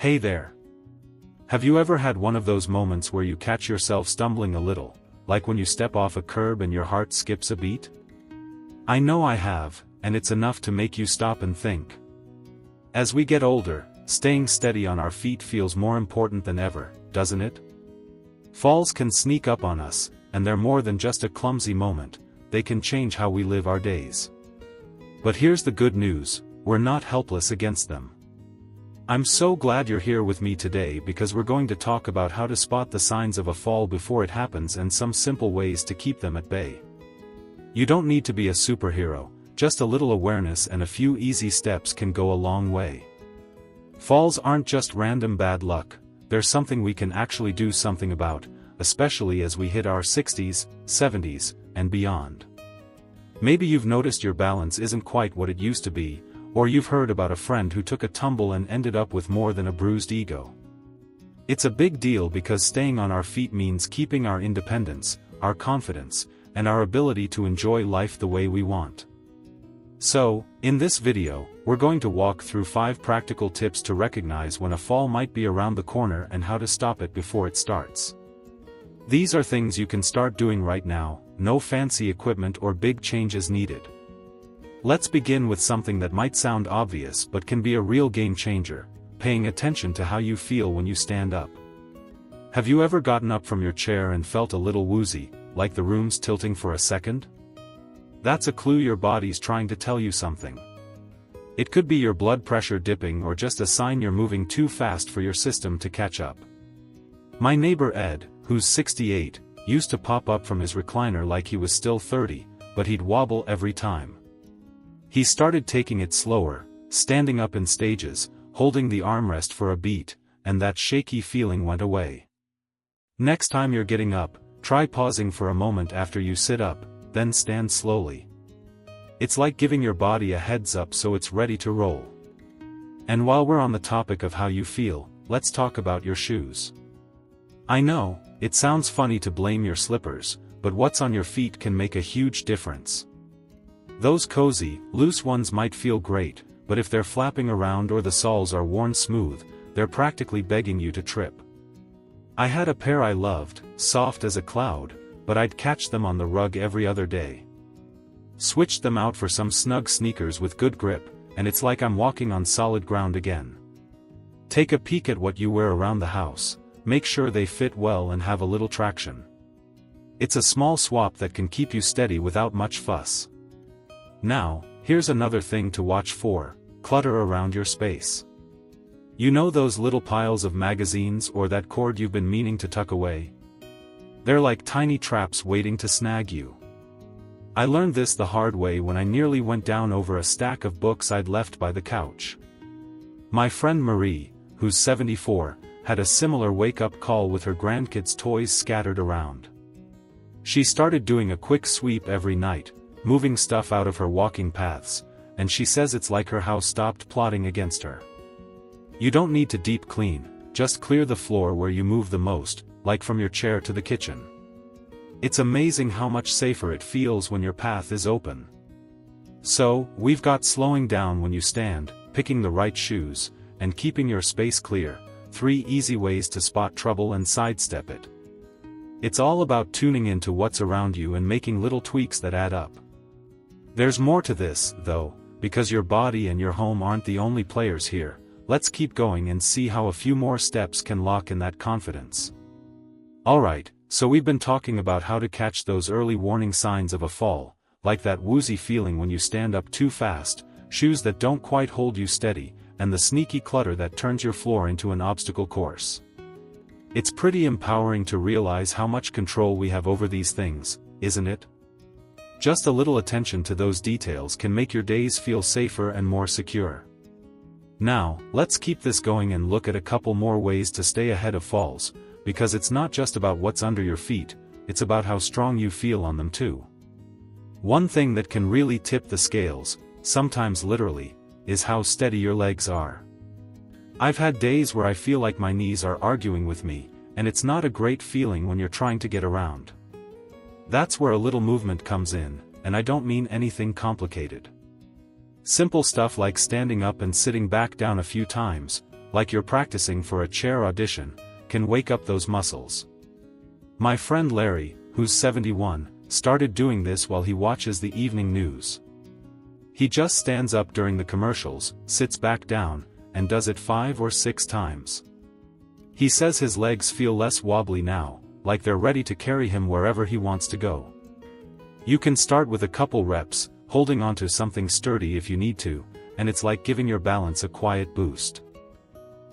Hey there. Have you ever had one of those moments where you catch yourself stumbling a little, like when you step off a curb and your heart skips a beat? I know I have, and it's enough to make you stop and think. As we get older, staying steady on our feet feels more important than ever, doesn't it? Falls can sneak up on us, and they're more than just a clumsy moment, they can change how we live our days. But here's the good news, we're not helpless against them. I'm so glad you're here with me today because we're going to talk about how to spot the signs of a fall before it happens and some simple ways to keep them at bay. You don't need to be a superhero, just a little awareness and a few easy steps can go a long way. Falls aren't just random bad luck, they're something we can actually do something about, especially as we hit our 60s, 70s, and beyond. Maybe you've noticed your balance isn't quite what it used to be, or you've heard about a friend who took a tumble and ended up with more than a bruised ego. It's a big deal because staying on our feet means keeping our independence, our confidence, and our ability to enjoy life the way we want. So, in this video, we're going to walk through 5 practical tips to recognize when a fall might be around the corner and how to stop it before it starts. These are things you can start doing right now, no fancy equipment or big changes needed. Let's begin with something that might sound obvious but can be a real game changer, paying attention to how you feel when you stand up. Have you ever gotten up from your chair and felt a little woozy, like the room's tilting for a second? That's a clue your body's trying to tell you something. It could be your blood pressure dipping or just a sign you're moving too fast for your system to catch up. My neighbor Ed, who's 68, used to pop up from his recliner like he was still 30, but he'd wobble every time. He started taking it slower, standing up in stages, holding the armrest for a beat, and that shaky feeling went away. Next time you're getting up, try pausing for a moment after you sit up, then stand slowly. It's like giving your body a heads up so it's ready to roll. And while we're on the topic of how you feel, let's talk about your shoes. I know, it sounds funny to blame your slippers, but what's on your feet can make a huge difference. Those cozy, loose ones might feel great, but if they're flapping around or the soles are worn smooth, they're practically begging you to trip. I had a pair I loved, soft as a cloud, but I'd catch them on the rug every other day. Switched them out for some snug sneakers with good grip, and it's like I'm walking on solid ground again. Take a peek at what you wear around the house, make sure they fit well and have a little traction. It's a small swap that can keep you steady without much fuss. Now, here's another thing to watch for: clutter around your space. You know those little piles of magazines or that cord you've been meaning to tuck away? They're like tiny traps waiting to snag you. I learned this the hard way when I nearly went down over a stack of books I'd left by the couch. My friend Marie, who's 74, had a similar wake-up call with her grandkids' toys scattered around. She started doing a quick sweep every night, moving stuff out of her walking paths, and she says it's like her house stopped plotting against her. You don't need to deep clean, just clear the floor where you move the most, like from your chair to the kitchen. It's amazing how much safer it feels when your path is open. So, we've got slowing down when you stand, picking the right shoes, and keeping your space clear, 3 easy ways to spot trouble and sidestep it. It's all about tuning into what's around you and making little tweaks that add up. There's more to this, though, because your body and your home aren't the only players here. Let's keep going and see how a few more steps can lock in that confidence. Alright, so we've been talking about how to catch those early warning signs of a fall, like that woozy feeling when you stand up too fast, shoes that don't quite hold you steady, and the sneaky clutter that turns your floor into an obstacle course. It's pretty empowering to realize how much control we have over these things, isn't it? Just a little attention to those details can make your days feel safer and more secure. Now, let's keep this going and look at a couple more ways to stay ahead of falls, because it's not just about what's under your feet, it's about how strong you feel on them too. One thing that can really tip the scales, sometimes literally, is how steady your legs are. I've had days where I feel like my knees are arguing with me, and it's not a great feeling when you're trying to get around. That's where a little movement comes in, and I don't mean anything complicated. Simple stuff like standing up and sitting back down a few times, like you're practicing for a chair audition, can wake up those muscles. My friend Larry, who's 71, started doing this while he watches the evening news. He just stands up during the commercials, sits back down, and does it 5 or 6 times. He says his legs feel less wobbly now, like they're ready to carry him wherever he wants to go. You can start with a couple reps, holding onto something sturdy if you need to, and it's like giving your balance a quiet boost.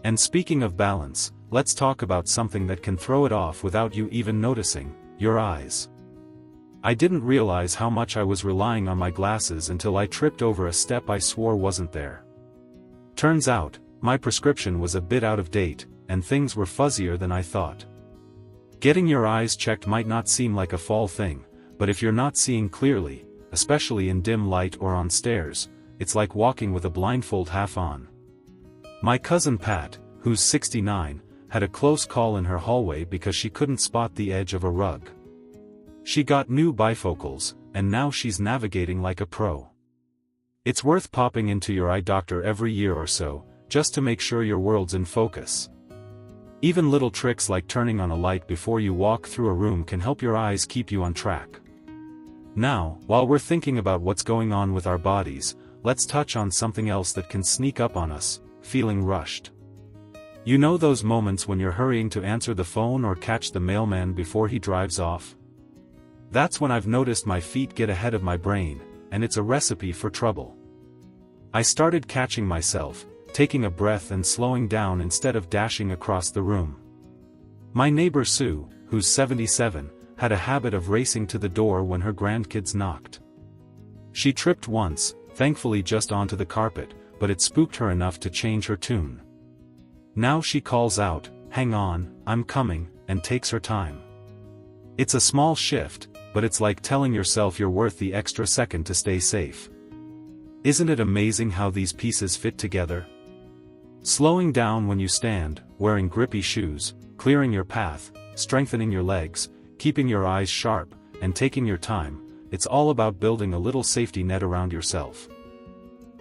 And speaking of balance, let's talk about something that can throw it off without you even noticing: your eyes. I didn't realize how much I was relying on my glasses until I tripped over a step I swore wasn't there. Turns out, my prescription was a bit out of date, and things were fuzzier than I thought. Getting your eyes checked might not seem like a fall thing, but if you're not seeing clearly, especially in dim light or on stairs, it's like walking with a blindfold half on. My cousin Pat, who's 69, had a close call in her hallway because she couldn't spot the edge of a rug. She got new bifocals, and now she's navigating like a pro. It's worth popping into your eye doctor every year or so, just to make sure your world's in focus. Even little tricks like turning on a light before you walk through a room can help your eyes keep you on track. Now, while we're thinking about what's going on with our bodies, let's touch on something else that can sneak up on us: feeling rushed. You know those moments when you're hurrying to answer the phone or catch the mailman before he drives off? That's when I've noticed my feet get ahead of my brain, and it's a recipe for trouble. I started catching myself, taking a breath and slowing down instead of dashing across the room. My neighbor Sue, who's 77, had a habit of racing to the door when her grandkids knocked. She tripped once, thankfully just onto the carpet, but it spooked her enough to change her tune. Now she calls out, "Hang on, I'm coming," and takes her time. It's a small shift, but it's like telling yourself you're worth the extra second to stay safe. Isn't it amazing how these pieces fit together? Slowing down when you stand, wearing grippy shoes, clearing your path, strengthening your legs, keeping your eyes sharp, and taking your time, it's all about building a little safety net around yourself.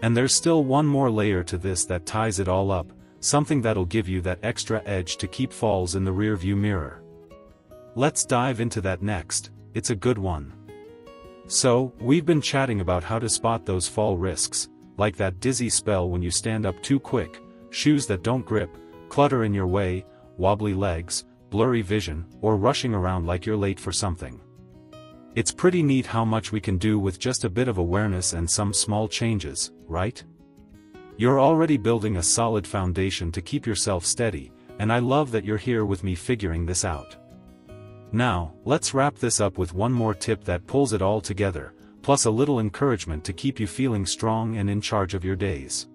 And there's still one more layer to this that ties it all up, something that'll give you that extra edge to keep falls in the rearview mirror. Let's dive into that next. It's a good one. So, we've been chatting about how to spot those fall risks, like that dizzy spell when you stand up too quick, shoes that don't grip, clutter in your way, wobbly legs, blurry vision, or rushing around like you're late for something. It's pretty neat how much we can do with just a bit of awareness and some small changes, right? You're already building a solid foundation to keep yourself steady, and I love that you're here with me figuring this out. Now, let's wrap this up with one more tip that pulls it all together, plus a little encouragement to keep you feeling strong and in charge of your days.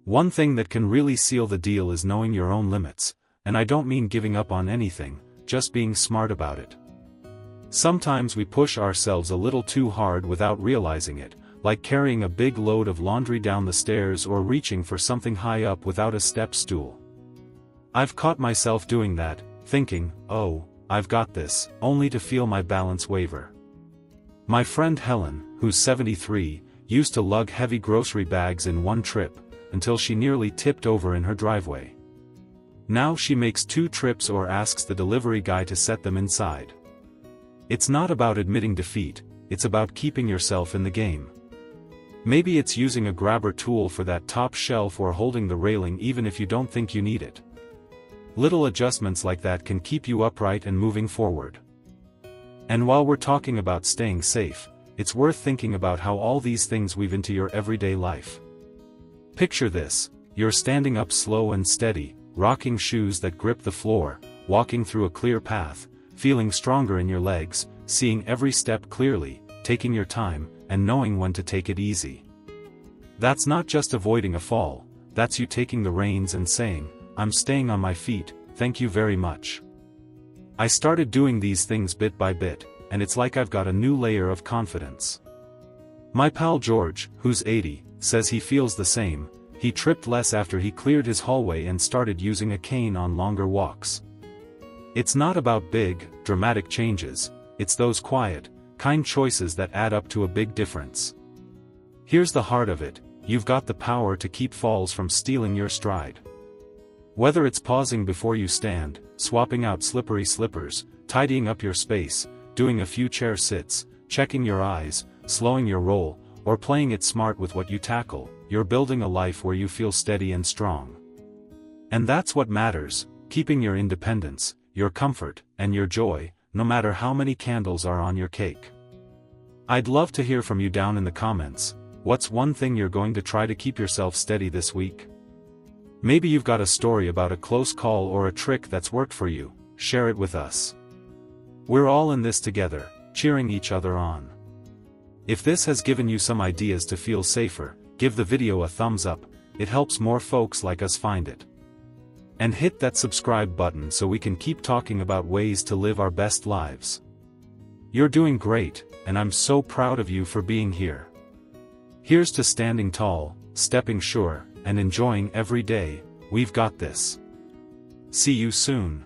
One thing that can really seal the deal is knowing your own limits, and I don't mean giving up on anything, just being smart about it. Sometimes we push ourselves a little too hard without realizing it, like carrying a big load of laundry down the stairs or reaching for something high up without a step stool. I've caught myself doing that, thinking, "Oh, I've got this," only to feel my balance waver. My friend Helen, who's 73, used to lug heavy grocery bags in one trip, until she nearly tipped over in her driveway. Now she makes 2 trips or asks the delivery guy to set them inside. It's not about admitting defeat, it's about keeping yourself in the game. Maybe it's using a grabber tool for that top shelf or holding the railing even if you don't think you need it. Little adjustments like that can keep you upright and moving forward. And while we're talking about staying safe, it's worth thinking about how all these things weave into your everyday life. Picture this: you're standing up slow and steady, rocking shoes that grip the floor, walking through a clear path, feeling stronger in your legs, seeing every step clearly, taking your time, and knowing when to take it easy. That's not just avoiding a fall, that's you taking the reins and saying, "I'm staying on my feet, thank you very much." I started doing these things bit by bit, and it's like I've got a new layer of confidence. My pal George, who's 80, says he feels the same. He tripped less after he cleared his hallway and started using a cane on longer walks. It's not about big, dramatic changes, it's those quiet, kind choices that add up to a big difference. Here's the heart of it: you've got the power to keep falls from stealing your stride. Whether it's pausing before you stand, swapping out slippery slippers, tidying up your space, doing a few chair sits, checking your eyes, slowing your roll, or playing it smart with what you tackle, you're building a life where you feel steady and strong. And that's what matters, keeping your independence, your comfort, and your joy, no matter how many candles are on your cake. I'd love to hear from you down in the comments. What's one thing you're going to try to keep yourself steady this week? Maybe you've got a story about a close call or a trick that's worked for you. Share it with us. We're all in this together, cheering each other on. If this has given you some ideas to feel safer, give the video a thumbs up, it helps more folks like us find it. And hit that subscribe button so we can keep talking about ways to live our best lives. You're doing great, and I'm so proud of you for being here. Here's to standing tall, stepping sure, and enjoying every day. We've got this. See you soon.